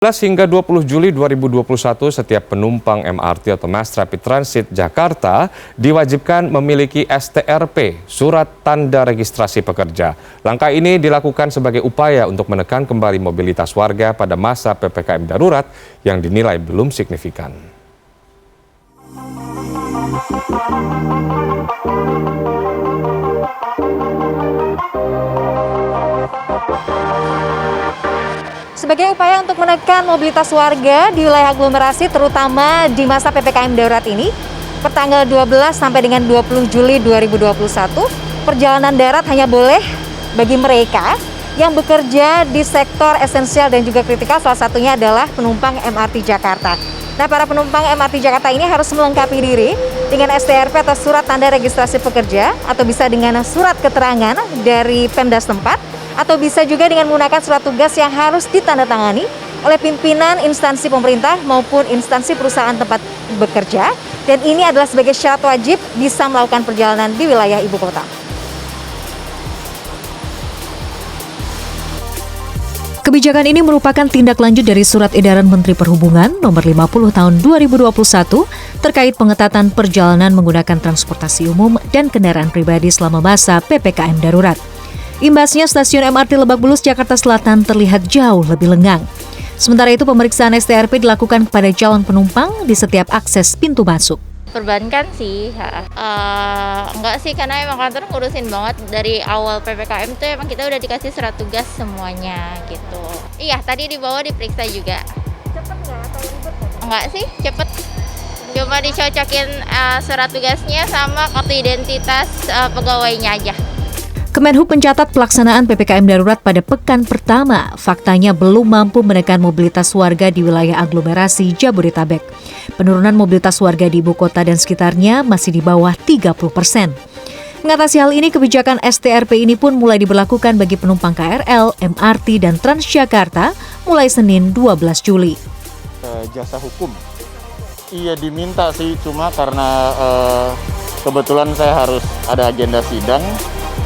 Hingga 20 Juli 2021, setiap penumpang MRT atau Mass Rapid Transit Jakarta diwajibkan memiliki STRP, Surat Tanda Registrasi Pekerja. Langkah ini dilakukan sebagai upaya untuk menekan kembali mobilitas warga pada masa PPKM darurat yang dinilai belum signifikan. Sebagai upaya untuk menekan mobilitas warga di wilayah aglomerasi terutama di masa PPKM darurat ini, pertanggal 12 sampai dengan 20 Juli 2021, perjalanan darat hanya boleh bagi mereka yang bekerja di sektor esensial dan juga kritikal, salah satunya adalah penumpang MRT Jakarta. Nah, para penumpang MRT Jakarta ini harus melengkapi diri dengan STRP atau Surat Tanda Registrasi Pekerja, atau bisa dengan surat keterangan dari Pemda setempat, atau bisa juga dengan menggunakan surat tugas yang harus ditandatangani oleh pimpinan instansi pemerintah maupun instansi perusahaan tempat bekerja. Dan ini adalah sebagai syarat wajib bisa melakukan perjalanan di wilayah ibu kota. Kebijakan ini merupakan tindak lanjut dari Surat Edaran Menteri Perhubungan Nomor 50 Tahun 2021 terkait pengetatan perjalanan menggunakan transportasi umum dan kendaraan pribadi selama masa PPKM darurat. Imbasnya, stasiun MRT Lebak Bulus, Jakarta Selatan terlihat jauh lebih lengang. Sementara itu, pemeriksaan STRP dilakukan kepada calon penumpang di setiap akses pintu masuk. Perbankan sih, enggak sih, karena emang kantor ngurusin banget dari awal PPKM tuh emang kita udah dikasih surat tugas semuanya gitu. Iya, tadi dibawa diperiksa juga. Cepet nggak atau ribet? Enggak sih, cepet. Cuma dicocokin surat tugasnya sama kartu identitas pegawainya aja. Kemenhub mencatat pelaksanaan PPKM darurat pada pekan pertama faktanya belum mampu menekan mobilitas warga di wilayah aglomerasi Jabodetabek. Penurunan mobilitas warga di ibu kota dan sekitarnya masih di bawah 30%. Mengatasi hal ini, kebijakan STRP ini pun mulai diberlakukan bagi penumpang KRL, MRT, dan Transjakarta mulai Senin 12 Juli. Jasa hukum. Iya diminta sih, cuma karena kebetulan saya harus ada agenda sidang.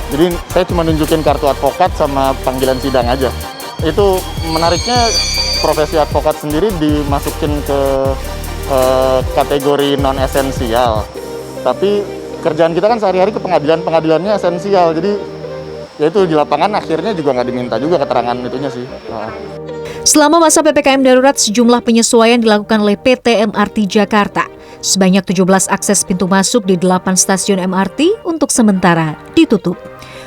Jadi saya cuma nunjukin kartu advokat sama panggilan sidang aja. Itu menariknya, profesi advokat sendiri dimasukin ke kategori non-esensial. Tapi kerjaan kita kan sehari-hari ke pengadilan, pengadilannya esensial. Jadi ya itu di lapangan akhirnya juga nggak diminta juga keterangan itunya sih. Selama masa PPKM darurat, sejumlah penyesuaian dilakukan oleh PT MRT Jakarta. Sebanyak 17 akses pintu masuk di 8 stasiun MRT untuk sementara ditutup.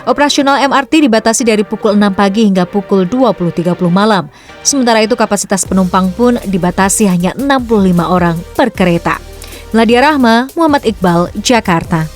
Operasional MRT dibatasi dari pukul 6 pagi hingga pukul 20.30 malam. Sementara itu kapasitas penumpang pun dibatasi hanya 65 orang per kereta. Nadia Rahma, Muhammad Iqbal, Jakarta.